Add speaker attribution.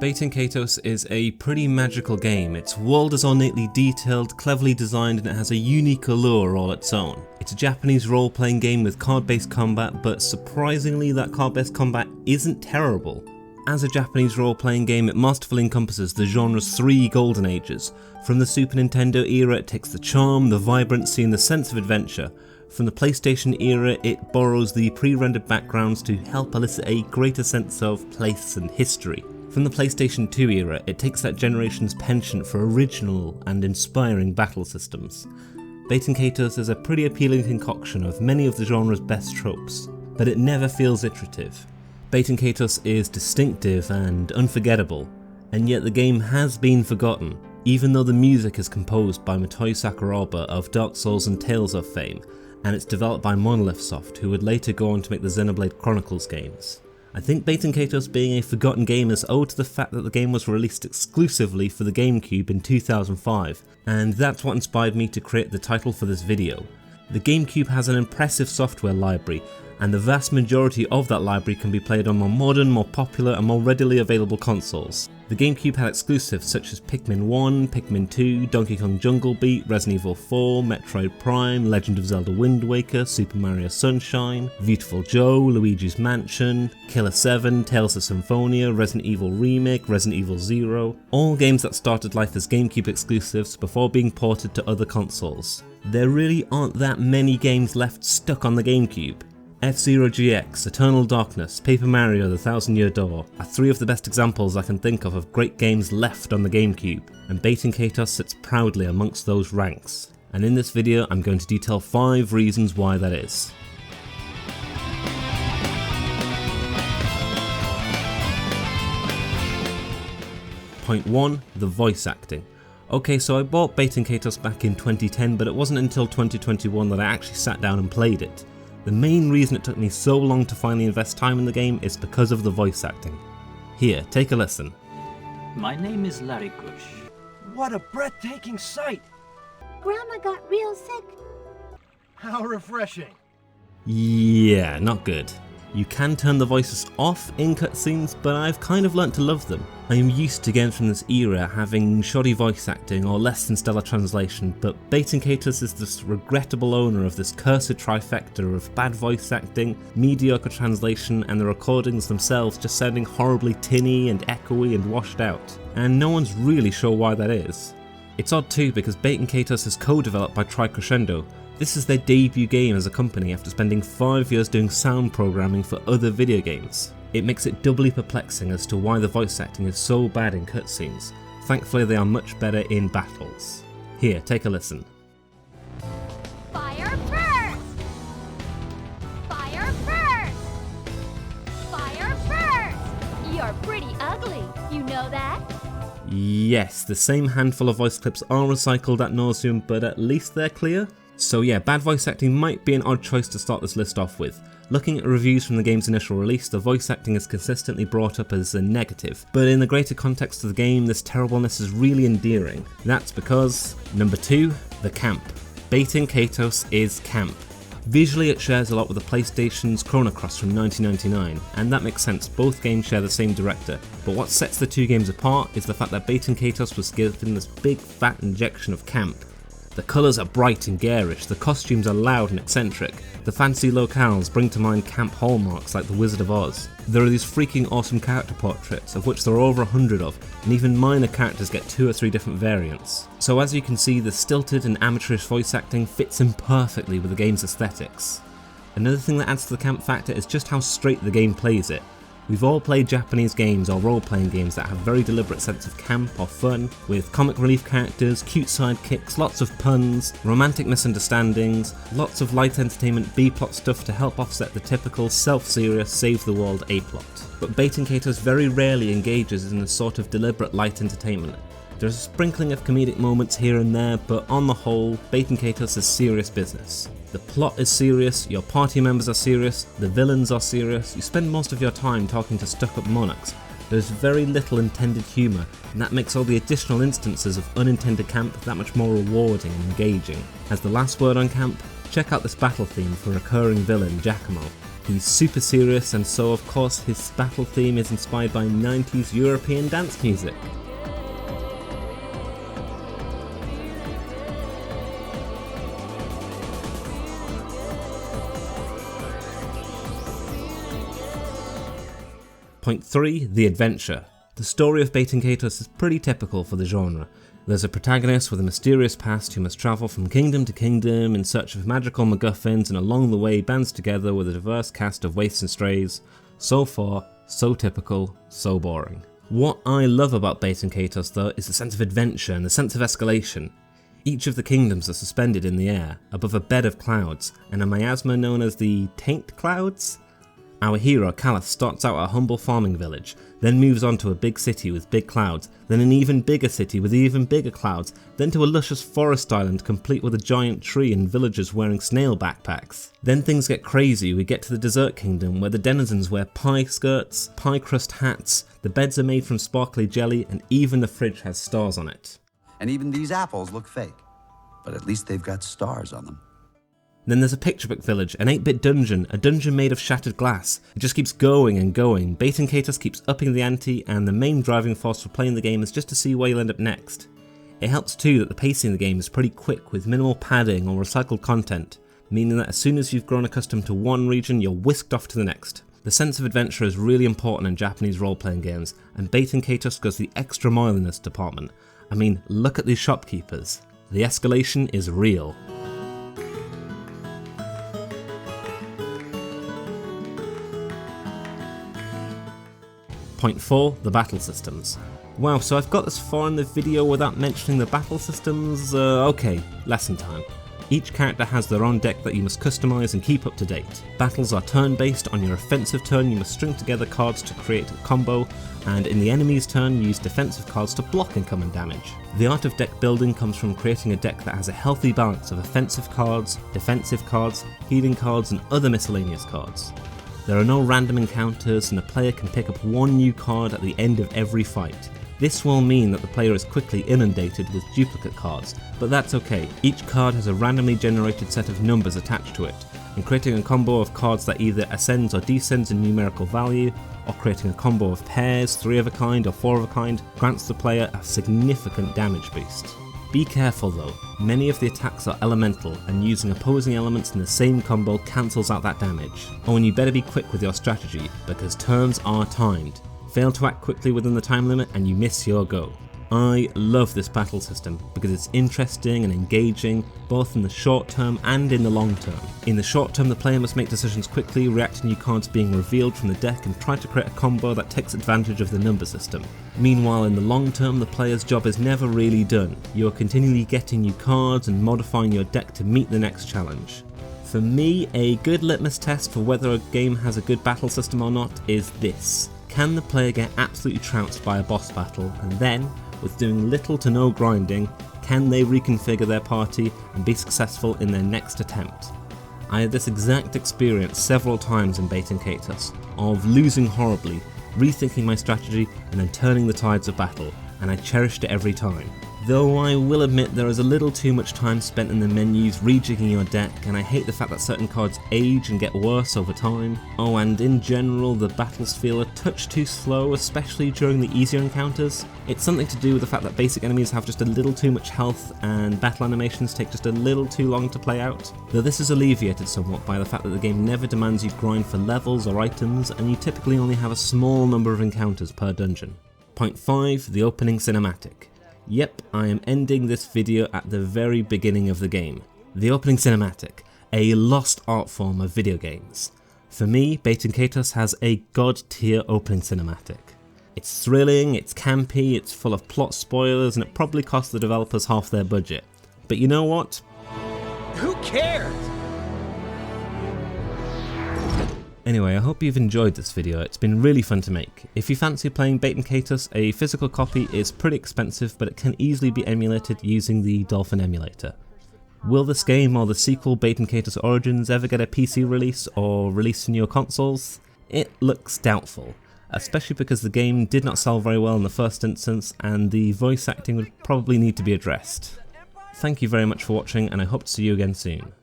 Speaker 1: Baten Kaitos is a pretty magical game. Its world is ornately detailed, cleverly designed, and it has a unique allure all its own. It's a Japanese role-playing game with card-based combat, but surprisingly that card-based combat isn't terrible. As a Japanese role-playing game, it masterfully encompasses the genre's three golden ages. From the Super Nintendo era, it takes the charm, the vibrancy, and the sense of adventure. From the PlayStation era, it borrows the pre-rendered backgrounds to help elicit a greater sense of place and history. From the PlayStation 2 era, it takes that generation's penchant for original and inspiring battle systems. Baten Kaitos is a pretty appealing concoction of many of the genre's best tropes, but it never feels iterative. Baten Kaitos is distinctive and unforgettable, and yet the game has been forgotten, even though the music is composed by Motoi Sakuraba of Dark Souls and Tales of fame, and it's developed by Monolith Soft, who would later go on to make the Xenoblade Chronicles games. I think Baten Kaitos being a forgotten game is owed to the fact that the game was released exclusively for the GameCube in 2005, and that's what inspired me to create the title for this video. The GameCube has an impressive software library, and the vast majority of that library can be played on more modern, more popular, and more readily available consoles. The GameCube had exclusives such as Pikmin 1, Pikmin 2, Donkey Kong Jungle Beat, Resident Evil 4, Metroid Prime, Legend of Zelda Wind Waker, Super Mario Sunshine, Beautiful Joe, Luigi's Mansion, Killer 7, Tales of Symphonia, Resident Evil Remake, Resident Evil Zero, all games that started life as GameCube exclusives before being ported to other consoles. There really aren't that many games left stuck on the GameCube. F-Zero GX, Eternal Darkness, Paper Mario The Thousand Year Door are three of the best examples I can think of great games left on the GameCube, and Baten Kaitos sits proudly amongst those ranks. And in this video I'm going to detail 5 reasons why that is. Point 1. The voice acting. Okay, so I bought Baten Kaitos back in 2010, but it wasn't until 2021 that I actually sat down and played it. The main reason it took me so long to finally invest time in the game is because of the voice acting. Here, take a listen.
Speaker 2: My name is Larry Kush.
Speaker 3: What a breathtaking sight!
Speaker 4: Grandma got real sick.
Speaker 3: How refreshing.
Speaker 1: Yeah, not good. You can turn the voices off in cutscenes, but I've kind of learnt to love them. I am used to games from this era having shoddy voice acting or less than stellar translation, but Baten Kaitos is this regrettable owner of this cursed trifecta of bad voice acting, mediocre translation, and the recordings themselves just sounding horribly tinny and echoey and washed out. And no one's really sure why that is. It's odd too because Baten Kaitos is co-developed by Tricrescendo. This is their debut game as a company after spending 5 years doing sound programming for other video games. It makes it doubly perplexing as to why the voice acting is so bad in cutscenes. Thankfully they are much better in battles. Here, take a listen.
Speaker 4: Fire first! Fire first! Fire first! You're pretty ugly, you know that?
Speaker 1: Yes, the same handful of voice clips are recycled ad nauseum, but at least they're clear. So yeah, bad voice acting might be an odd choice to start this list off with. Looking at reviews from the game's initial release, the voice acting is consistently brought up as a negative, but in the greater context of the game, this terribleness is really endearing. That's because, number 2, the camp. Baten Kaitos is camp. Visually it shares a lot with the PlayStation's Chrono Cross from 1999, and that makes sense, both games share the same director, but what sets the two games apart is the fact that Baten Kaitos was given this big fat injection of camp. The colours are bright and garish, the costumes are loud and eccentric, the fancy locales bring to mind camp hallmarks like the Wizard of Oz. There are these freaking awesome character portraits, of which there are over 100 of, and even minor characters get 2 or 3 different variants. So as you can see, the stilted and amateurish voice acting fits in perfectly with the game's aesthetics. Another thing that adds to the camp factor is just how straight the game plays it. We've all played Japanese games or role-playing games that have a very deliberate sense of camp or fun, with comic relief characters, cute sidekicks, lots of puns, romantic misunderstandings, lots of light entertainment B-plot stuff to help offset the typical self-serious save-the-world A-plot. But Baten Kaitos very rarely engages in a sort of deliberate light entertainment. There's a sprinkling of comedic moments here and there, but on the whole, Baten Kaitos is serious business. The plot is serious, your party members are serious, the villains are serious, you spend most of your time talking to stuck-up monarchs. There's very little intended humour, and that makes all the additional instances of unintended camp that much more rewarding and engaging. As the last word on camp, check out this battle theme for recurring villain Giacomo. He's super serious, and so of course his battle theme is inspired by 90s European dance music. Point 3. The adventure. The story of Baten Kaitos is pretty typical for the genre. There's a protagonist with a mysterious past who must travel from kingdom to kingdom in search of magical MacGuffins, and along the way bands together with a diverse cast of waifs and strays. So far, so typical, so boring. What I love about Baten Kaitos though is the sense of adventure and the sense of escalation. Each of the kingdoms are suspended in the air, above a bed of clouds, and a miasma known as the Taint Clouds? Our hero, Callus, starts out at a humble farming village, then moves on to a big city with big clouds, then an even bigger city with even bigger clouds, then to a luscious forest island complete with a giant tree and villagers wearing snail backpacks. Then things get crazy. We get to the Desert Kingdom, where the denizens wear pie skirts, pie crust hats, the beds are made from sparkly jelly, and even the fridge has stars on it.
Speaker 5: And even these apples look fake, but at least they've got stars on them.
Speaker 1: Then there's a picture book village, an 8-bit dungeon, a dungeon made of shattered glass. It just keeps going and going. Baten Kaitos keeps upping the ante, and the main driving force for playing the game is just to see where you'll end up next. It helps too that the pacing of the game is pretty quick with minimal padding or recycled content, meaning that as soon as you've grown accustomed to one region, you're whisked off to the next. The sense of adventure is really important in Japanese role-playing games, and Baten Kaitos goes the extra mile in this department. I mean, look at these shopkeepers. The escalation is real. Point 4. The battle systems. Wow, so I've got this far in the video without mentioning the battle systems? Okay, lesson time. Each character has their own deck that you must customize and keep up to date. Battles are turn-based. On your offensive turn you must string together cards to create a combo, and in the enemy's turn you use defensive cards to block incoming damage. The art of deck building comes from creating a deck that has a healthy balance of offensive cards, defensive cards, healing cards, and other miscellaneous cards. There are no random encounters, and a player can pick up one new card at the end of every fight. This will mean that the player is quickly inundated with duplicate cards, but that's okay. Each card has a randomly generated set of numbers attached to it, and creating a combo of cards that either ascends or descends in numerical value, or creating a combo of pairs, 3 of a kind or 4 of a kind, grants the player a significant damage boost. Be careful though, many of the attacks are elemental, and using opposing elements in the same combo cancels out that damage. Oh, and you better be quick with your strategy, because turns are timed. Fail to act quickly within the time limit and you miss your go. I love this battle system because it's interesting and engaging, both in the short term and in the long term. In the short term, the player must make decisions quickly, react to new cards being revealed from the deck, and try to create a combo that takes advantage of the number system. Meanwhile, in the long term, the player's job is never really done. You are continually getting new cards and modifying your deck to meet the next challenge. For me, a good litmus test for whether a game has a good battle system or not is this. Can the player get absolutely trounced by a boss battle, and then, with doing little to no grinding, can they reconfigure their party and be successful in their next attempt? I had this exact experience several times in Baten Kaitos, of losing horribly, rethinking my strategy, and then turning the tides of battle, and I cherished it every time. Though I will admit there is a little too much time spent in the menus rejigging your deck, and I hate the fact that certain cards age and get worse over time. Oh, and in general the battles feel a touch too slow, especially during the easier encounters. It's something to do with the fact that basic enemies have just a little too much health, and battle animations take just a little too long to play out. Though this is alleviated somewhat by the fact that the game never demands you grind for levels or items, and you typically only have a small number of encounters per dungeon. Point 5. The opening cinematic. Yep, I am ending this video at the very beginning of the game. The opening cinematic, a lost art form of video games. For me, Baten Kaitos has a god tier opening cinematic. It's thrilling, it's campy, it's full of plot spoilers, and it probably cost the developers half their budget. But you know what?
Speaker 3: Who cares?
Speaker 1: Anyway, I hope you've enjoyed this video. It's been really fun to make. If you fancy playing Baten Kaitos, a physical copy is pretty expensive, but it can easily be emulated using the Dolphin emulator. Will this game or the sequel Baten Kaitos Origins ever get a PC release or release in your consoles? It looks doubtful, especially because the game did not sell very well in the first instance and the voice acting would probably need to be addressed. Thank you very much for watching, and I hope to see you again soon.